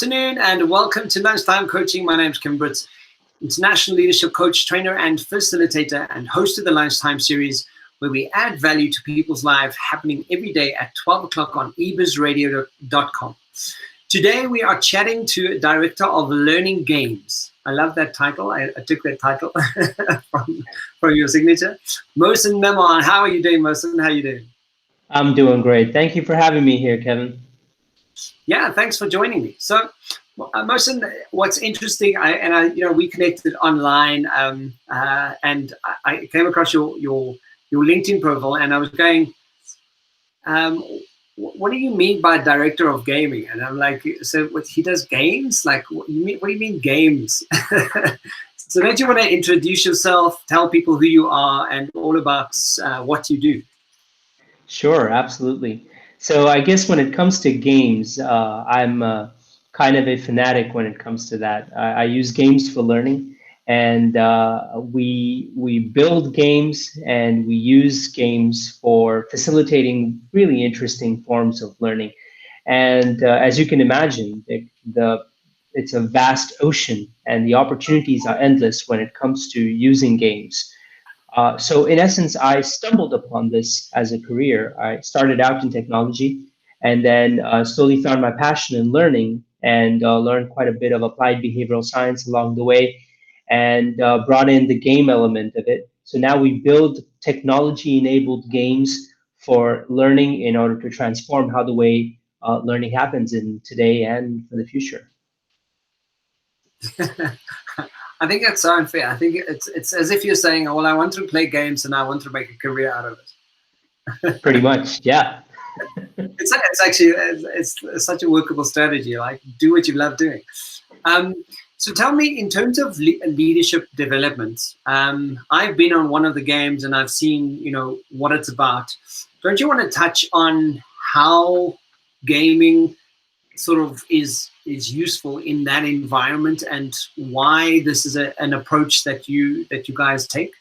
Afternoon and welcome to Lunchtime Coaching. My name is kevinbritz, international leadership coach, trainer and facilitator, and host of the Lunchtime series, where we add value to people's lives happening every day at 12 o'clock on ebizradio.com. Today we are chatting to a director of learning games. I love that title. I took that title from your signature. Mohsin Memon. How are you doing, Mohsin? How are you doing? I'm doing great. Thank you for having me here, Kevin. Yeah, thanks for joining me. So, Mohsin, what's interesting, we connected online, and I came across your LinkedIn profile, and I was going, what do you mean by director of gaming? And I'm like, so what, he does games? Like, what do you mean games? So don't you want to introduce yourself, tell people who you are, and all about what you do? Sure, absolutely. So I guess when it comes to games, I'm kind of a fanatic when it comes to that. I use games for learning, and we build games and we use games for facilitating really interesting forms of learning. And as you can imagine, it's a vast ocean, and the opportunities are endless when it comes to using games. So in essence, I stumbled upon this as a career. I started out in technology and then slowly found my passion in learning and learned quite a bit of applied behavioral science along the way and brought in the game element of it. So now we build technology-enabled games for learning in order to transform how the way learning happens in today and for the future. I think that's so unfair. I think it's as if you're saying, "Well, I want to play games and I want to make a career out of it." Pretty much, yeah. It's actually it's such a workable strategy. Like, do what you love doing. So tell me, in terms of leadership development, I've been on one of the games and I've seen what it's about. Don't you want to touch on how gaming sort of is useful in that environment and why this is an approach that you guys take?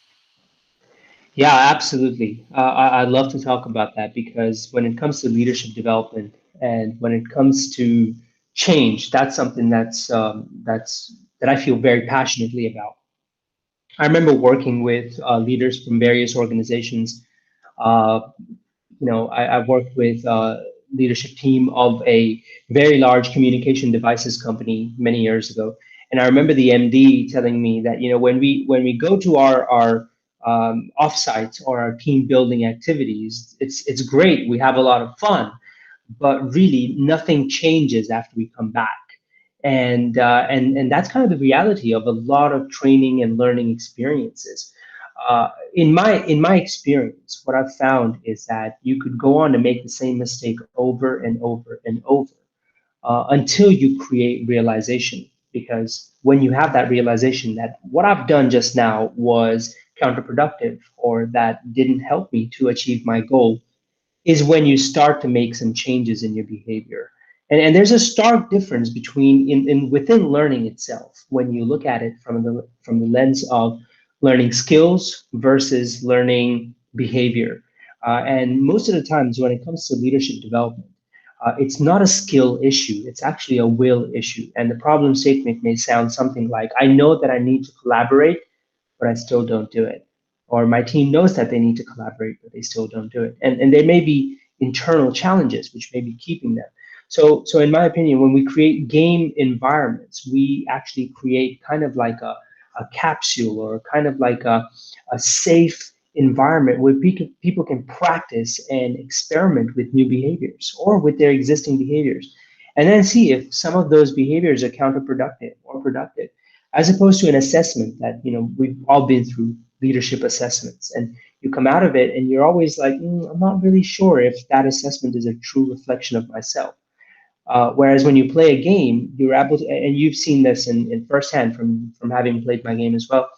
Yeah, absolutely. I'd love to talk about that because when it comes to leadership development and when it comes to change, that's something that I feel very passionately about. I remember working with leaders from various organizations. Uh, I've worked with leadership team of a very large communication devices company many years ago, and I remember the MD telling me that when we go to our offsites or our team building activities, it's great. We have a lot of fun, but really nothing changes after we come back. And that's kind of the reality of a lot of training and learning experiences. In my experience, what I've found is that you could go on to make the same mistake over and over and over until you create realization. Because when you have that realization that what I've done just now was counterproductive or that didn't help me to achieve my goal, is when you start to make some changes in your behavior. And there's a stark difference between in within learning itself when you look at it from the lens of learning skills versus learning behavior. And most of the times when it comes to leadership development, it's not a skill issue, it's actually a will issue. And the problem statement may sound something like, I know that I need to collaborate, but I still don't do it. Or my team knows that they need to collaborate, but they still don't do it. And there may be internal challenges which may be keeping them. So in my opinion, when we create game environments, we actually create kind of like a capsule or kind of like a safe environment where people can practice and experiment with new behaviors or with their existing behaviors. And then see if some of those behaviors are counterproductive or productive, as opposed to an assessment that we've all been through leadership assessments, and you come out of it and you're always like, I'm not really sure if that assessment is a true reflection of myself. Whereas when you play a game, you're able to, and you've seen this in firsthand from having played my game as well.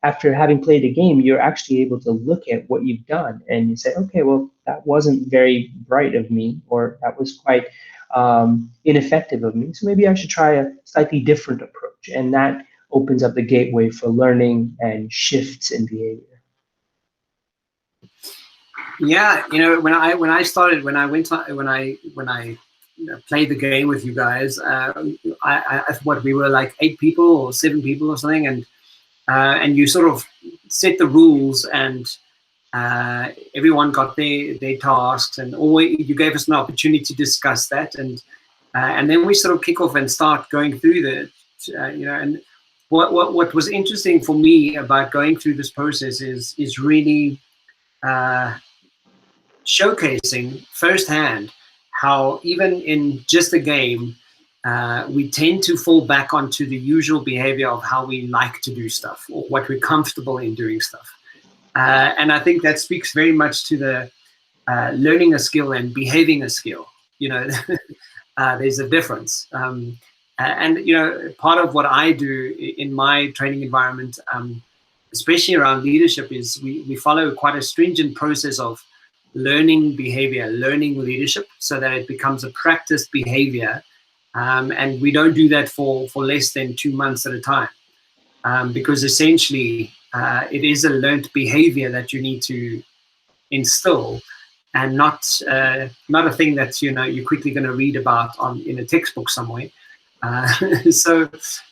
After having played a game, you're actually able to look at what you've done and you say, okay, well, that wasn't very bright of me, or that was quite ineffective of me. So maybe I should try a slightly different approach. And that opens up the gateway for learning and shifts in behavior. Yeah, when I started, when I play the game with you guys. What we were like 8 people or 7 people or something, and you sort of set the rules, and everyone got their tasks, and always you gave us an opportunity to discuss that, and then we sort of kick off and start going through the, and what was interesting for me about going through this process is really showcasing firsthand how even in just a game, we tend to fall back onto the usual behavior of how we like to do stuff or what we're comfortable in doing stuff. And I think that speaks very much to the learning a skill and behaving a skill. There's a difference. And part of what I do in my training environment, especially around leadership, is we follow quite a stringent process of learning behavior, learning leadership, so that it becomes a practiced behavior. And we don't do that for less than 2 months at a time, because essentially it is a learned behavior that you need to instill, and not a thing that you're quickly going to read about in a textbook somewhere. So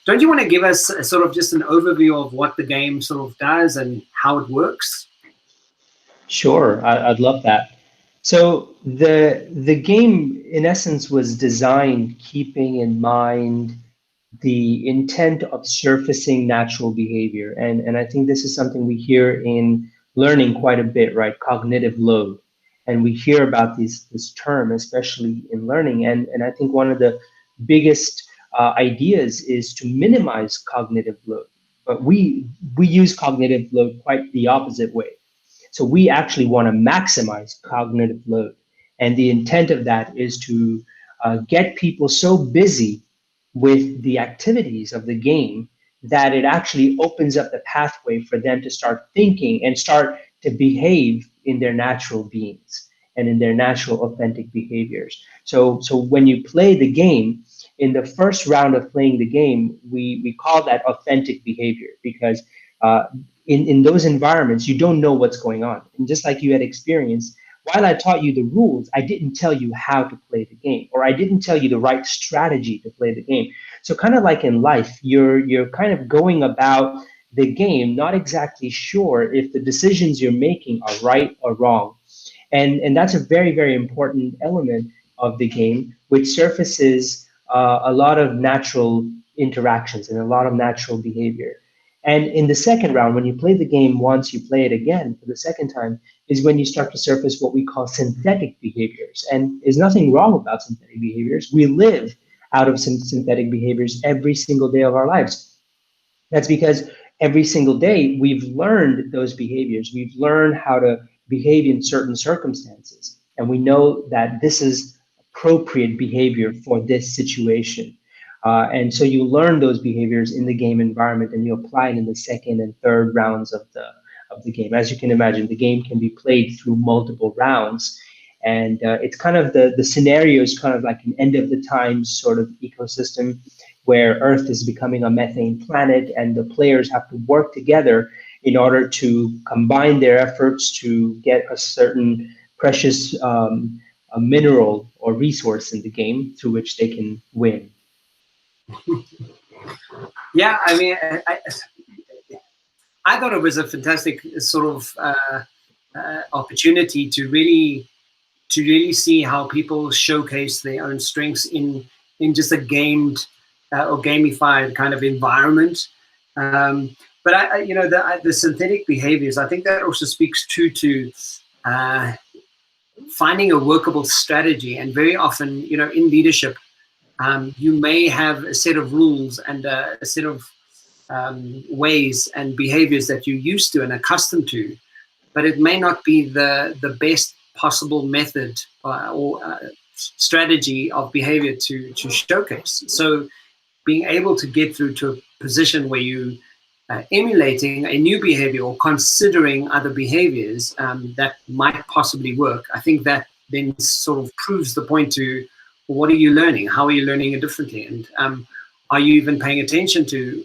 don't you want to give us sort of just an overview of what the game sort of does and how it works? Sure, I'd love that. So the game, in essence, was designed keeping in mind the intent of surfacing natural behavior, and I think this is something we hear in learning quite a bit, right? Cognitive load, and we hear about this term, especially in learning, and I think one of the biggest ideas is to minimize cognitive load, but we use cognitive load quite the opposite way. So we actually want to maximize cognitive load. And the intent of that is to get people so busy with the activities of the game that it actually opens up the pathway for them to start thinking and start to behave in their natural beings and in their natural authentic behaviors. So when you play the game, in the first round of playing the game, we call that authentic behavior, because in those environments, you don't know what's going on. And just like you had experienced, while I taught you the rules, I didn't tell you how to play the game, or I didn't tell you the right strategy to play the game. So kind of like in life, you're kind of going about the game, not exactly sure if the decisions you're making are right or wrong. And that's a very, very important element of the game, which surfaces a lot of natural interactions and a lot of natural behavior. And in the second round, when you play the game once, you play it again for the second time, is when you start to surface what we call synthetic behaviors. And there's nothing wrong about synthetic behaviors. We live out of some synthetic behaviors every single day of our lives. That's because every single day we've learned those behaviors. We've learned how to behave in certain circumstances. And we know that this is appropriate behavior for this situation. And so you learn those behaviors in the game environment, and you apply it in the second and third rounds of the game. As you can imagine, the game can be played through multiple rounds. And it's kind of the scenario is kind of like an end of the times sort of ecosystem where Earth is becoming a methane planet, and the players have to work together in order to combine their efforts to get a certain precious a mineral or resource in the game through which they can win. Yeah, I mean, I thought it was a fantastic sort of opportunity to really see how people showcase their own strengths in just a gamed or gamified kind of environment. But the synthetic behaviors, I think that also speaks to finding a workable strategy. And very often, in leadership, you may have a set of rules and a set of ways and behaviors that you're used to and accustomed to, but it may not be the best possible method or strategy of behavior to showcase. So being able to get through to a position where you emulating a new behavior or considering other behaviors that might possibly work, I think that then sort of proves the point to, well, what are you learning? How are you learning it differently? And are you even paying attention to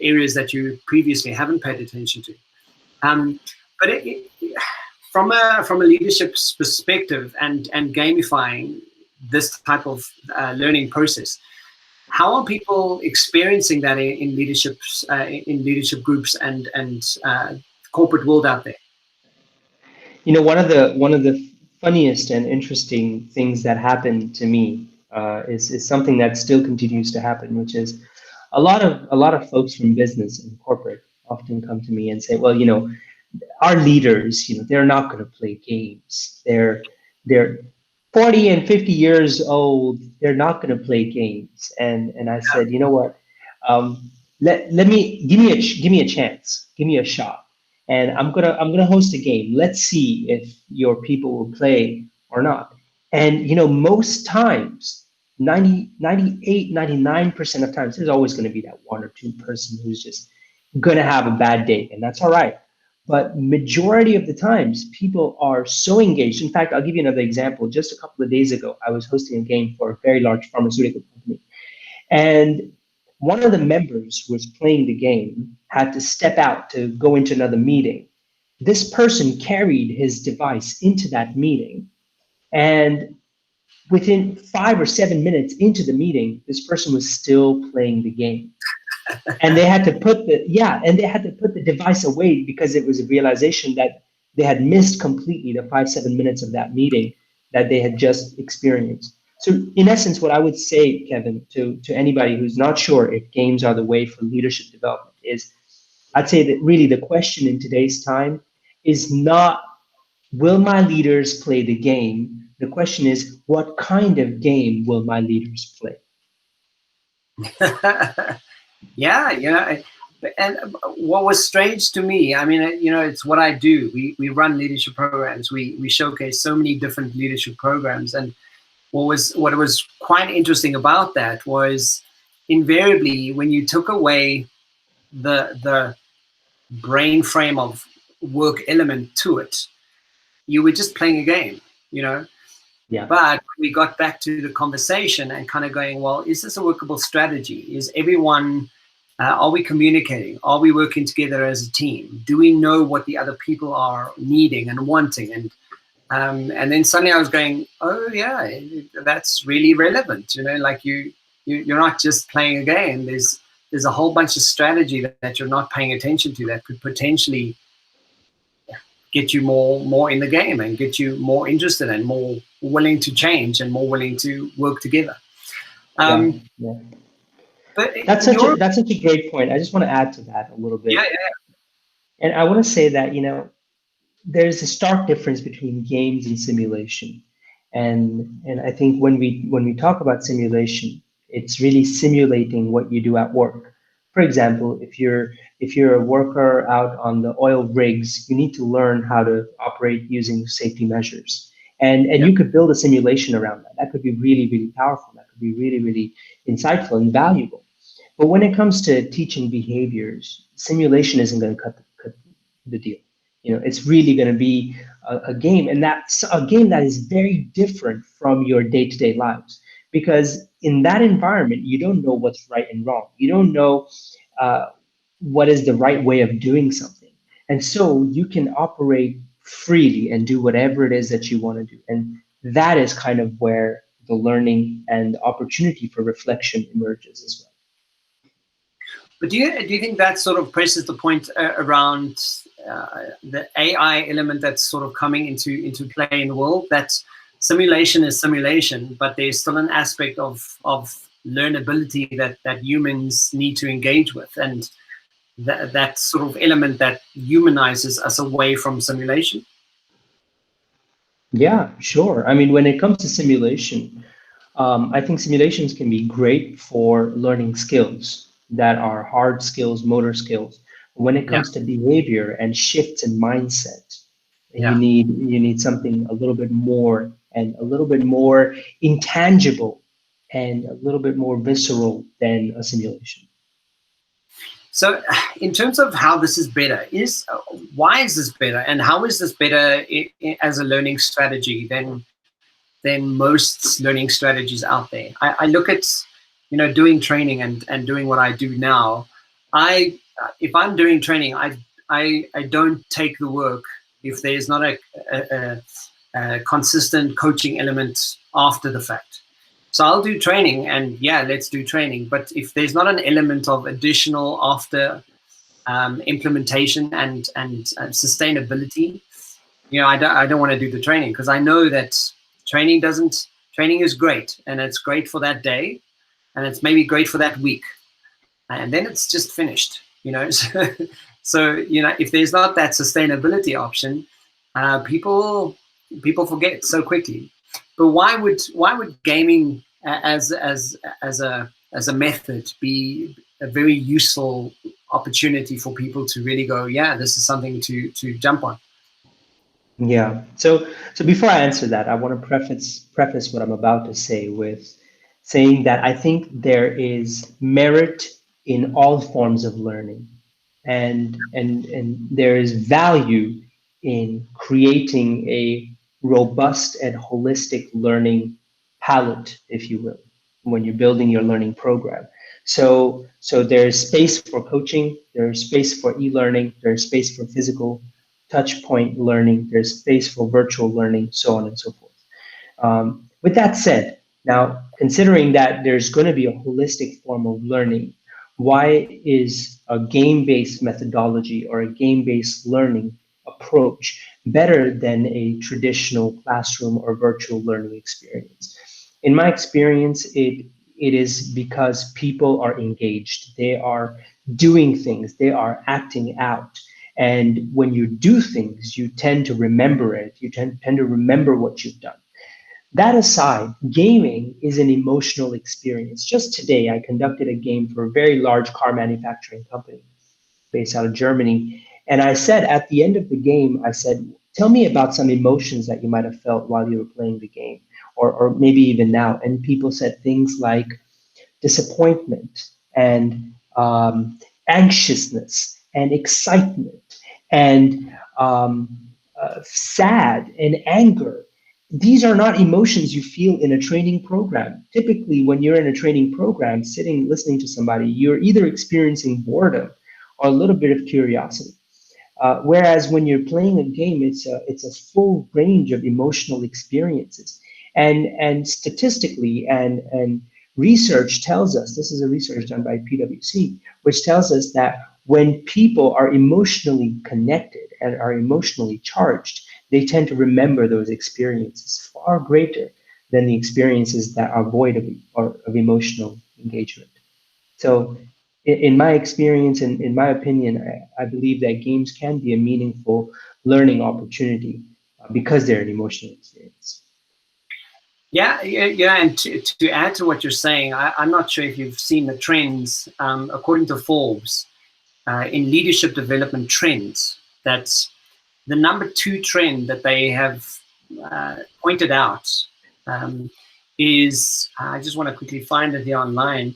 areas that you previously haven't paid attention to? But from a leadership perspective and gamifying, this type of learning process. How are people experiencing that in leadership groups and corporate world out there? One of the funniest and interesting things that happened to me is something that still continues to happen, which is a lot of folks from business and corporate often come to me and say, well, our leaders, they're not going to play games. They're 40 and 50 years old. They're not going to play games. And I said, you know what? Let me give me a chance. Give me a shot. And I'm gonna host a game. Let's see if your people will play or not. And most times, 99% of times, there's always going to be that one or two person who's just going to have a bad day, and that's all right. But majority of the times, people are so engaged. In fact, I'll give you another example. Just a couple of days ago, I was hosting a game for a very large pharmaceutical company, and one of the members who was playing the game had to step out to go into another meeting. This person carried his device into that meeting, and within 5 or 7 minutes into the meeting, this person was still playing the game. And they had to put the device away because it was a realization that they had missed completely the 5 7 minutes of that meeting that they had just experienced. So in essence, what I would say, Kevin, to anybody who's not sure if games are the way for leadership development is, I'd say that really the question in today's time is not, will my leaders play the game? The question is, what kind of game will my leaders play? Yeah, and what was strange to me, I mean, it's what I do. We run leadership programs. We showcase so many different leadership programs, and what was quite interesting about that was invariably when you took away the brain frame of work element to it, you were just playing a game, Yeah. But we got back to the conversation and kind of going, well, is this a workable strategy? Is everyone, are we communicating? Are we working together as a team? Do we know what the other people are needing and wanting? And then suddenly I was going, oh yeah, that's really relevant. Like you're not just playing a game. There's a whole bunch of strategy that you're not paying attention to that could potentially get you more in the game and get you more interested and more willing to change and more willing to work together. Yeah. But That's such a great point. I just want to add to that a little bit. Yeah. And I want to say that, there's a stark difference between games and simulation. And I think when we talk about simulation, it's really simulating what you do at work. For example, if you're a worker out on the oil rigs, you need to learn how to operate using safety measures. And you could build a simulation around that. That could be really, really powerful. That could be really, really insightful and valuable. But when it comes to teaching behaviors, simulation isn't going to cut the deal. It's really going to be a game, and that's a game that is very different from your day-to-day lives, because in that environment, you don't know what's right and wrong. You don't know what is the right way of doing something. And so you can operate freely and do whatever it is that you want to do. And that is kind of where the learning and opportunity for reflection emerges as well. But do you think that sort of presses the point around the AI element that's sort of coming into play in the world? That simulation is simulation, but there's still an aspect of learnability that humans need to engage with, and that sort of element that humanizes us away from simulation. Yeah, sure. I mean, when it comes to simulation, I think simulations can be great for learning skills that are hard skills, motor skills. When it comes to behavior and shifts in mindset, you need something a little bit more and a little bit more intangible and a little bit more visceral than a simulation. So, in terms of how this is better, why is this better, and how is this better as a learning strategy than most learning strategies out there? I look at doing training and doing what I do now. If I'm doing training, I don't take the work if there's not consistent coaching element after the fact. So I'll do training, and yeah, let's do training. But if there's not an element of additional after implementation and sustainability, I don't want to do the training, because I know that training is great, and it's great for that day, and it's maybe great for that week, and then it's just finished. So if there's not that sustainability option, people forget so quickly. But why would gaming as a method be a very useful opportunity for people to really go, yeah, this is something to jump on? Yeah. So before I answer that, I want to preface what I'm about to say with saying that I think there is merit in all forms of learning, and there is value in creating a robust and holistic learning palette, if you will, when you're building your learning program. So there's space for coaching, there's space for e-learning, there's space for physical touch point learning, there's space for virtual learning, so on and so forth. With that said, now considering that there's going to be a holistic form of learning, why is a game-based methodology or a game-based learning approach better than a traditional classroom or virtual learning experience? In my experience, it is because people are engaged. They are doing things. They are acting out. And when you do things, you tend to remember it. You tend to remember what you've done. That aside, gaming is an emotional experience. Just today, I conducted a game for a very large car manufacturing company based out of Germany. And I said at the end of the game, I said, tell me about some emotions that you might have felt while you were playing the game, or maybe even now. And people said things like disappointment and anxiousness and excitement and sad and anger. These are not emotions you feel in a training program. Typically, when you're in a training program, sitting listening to somebody, you're either experiencing boredom or a little bit of curiosity. Whereas when you're playing a game, it's a full range of emotional experiences, and statistically and research tells us, this is a research done by PwC, which tells us that when people are emotionally connected and are emotionally charged, they tend to remember those experiences far greater than the experiences that are void of emotional engagement. So, in my experience and in my opinion, I believe that games can be a meaningful learning opportunity because they're an emotional experience. Yeah, yeah, yeah. And to add to what you're saying, I'm not sure if you've seen the trends, according to Forbes, in leadership development trends. That's the number two trend that they have pointed out, um, is, I just want to quickly find it here online,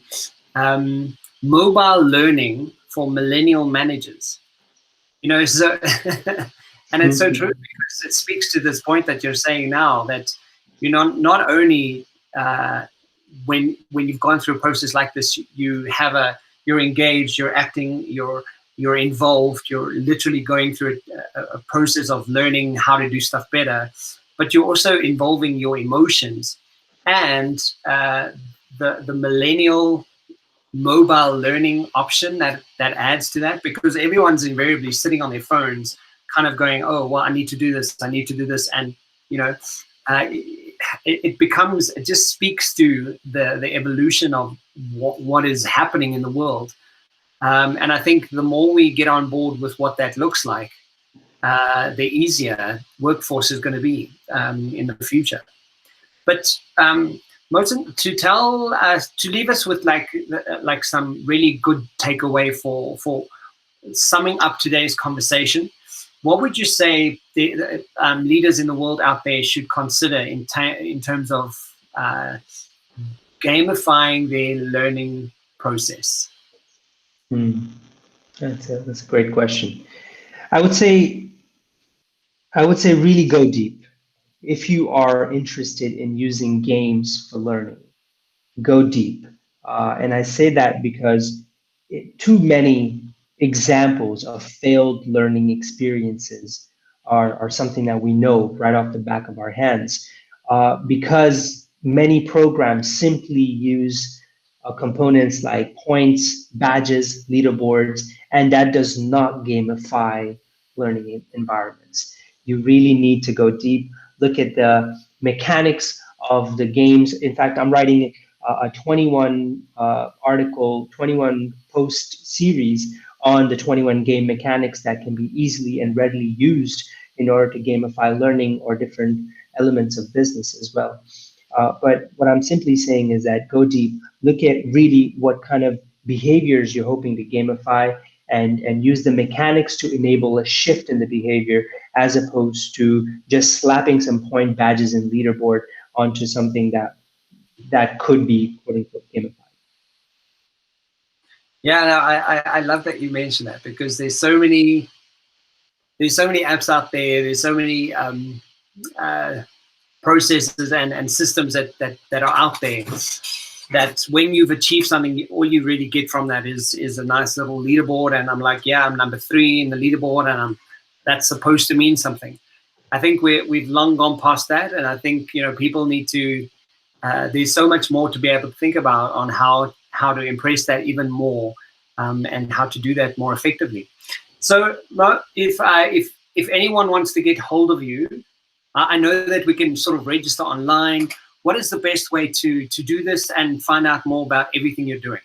mobile learning for millennial managers. So and it's so true, because it speaks to this point that you're saying now, that not only when you've gone through a process like this, you're engaged, you're acting, you're involved, you're literally going through a process of learning how to do stuff better, but you're also involving your emotions, and the millennial mobile learning option that adds to that, because everyone's invariably sitting on their phones, kind of going, oh well, I need to do this, and it just speaks to the evolution of what is happening in the world. And I think the more we get on board with what that looks like, the easier workforce is going to be in the future. But Mohsin, to leave us with like some really good takeaway for summing up today's conversation, what would you say the leaders in the world out there should consider in terms of gamifying their learning process? Hmm. That's a great question. I would say I would say really go deep. If you are interested in using games for learning, go deep. And I say that because too many examples of failed learning experiences are something that we know right off the back of our hands, because many programs simply use components like points, badges, leaderboards, and that does not gamify learning environments. You really need to go deep, look at the mechanics of the games. In fact, I'm writing a 21 article, 21 post series on the 21 game mechanics that can be easily and readily used in order to gamify learning or different elements of business as well. But what I'm simply saying is that go deep, look at really what kind of behaviors you're hoping to gamify, and use the mechanics to enable a shift in the behavior, as opposed to just slapping some point badges and leaderboard onto something that could be quote unquote gamified. Yeah, no, I love that you mentioned that, because there's so many apps out there. There's so many uh, processes and systems that are out there, that when you've achieved something, all you really get from that is a nice little leaderboard. And I'm like, yeah, I'm number 3 in the leaderboard, and that's supposed to mean something. I think we've long gone past that, and I think people need to. There's so much more to be able to think about on how to impress that even more, and how to do that more effectively. So, if anyone wants to get hold of you, I know that we can sort of register online. What is the best way to do this and find out more about everything you're doing?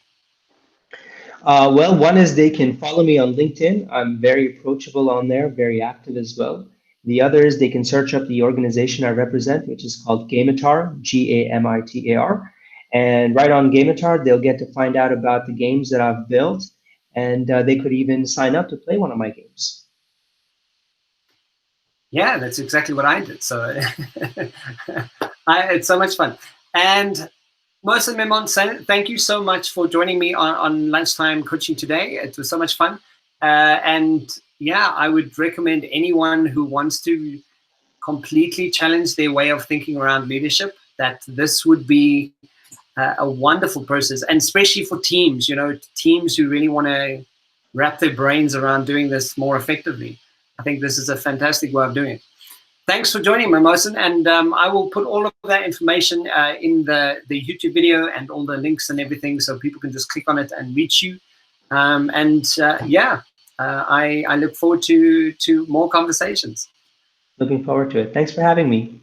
Well, one is they can follow me on LinkedIn. I'm very approachable on there, very active as well. The other is they can search up the organization I represent, which is called Gaminator, Gamitar. And right on Gaminator, they'll get to find out about the games that I've built, and they could even sign up to play one of my games. Yeah, that's exactly what I did. So it's so much fun. And Mohsin Memon, thank you so much for joining me on Lunchtime Coaching today. It was so much fun. And yeah, I would recommend anyone who wants to completely challenge their way of thinking around leadership, that this would be a wonderful process, and especially for teams, teams who really want to wrap their brains around doing this more effectively. I think this is a fantastic way of doing it. Thanks for joining me, Mohsin, and I will put all of that information in the YouTube video and all the links and everything, so people can just click on it and reach you. I look forward to more conversations. Looking forward to it. Thanks for having me.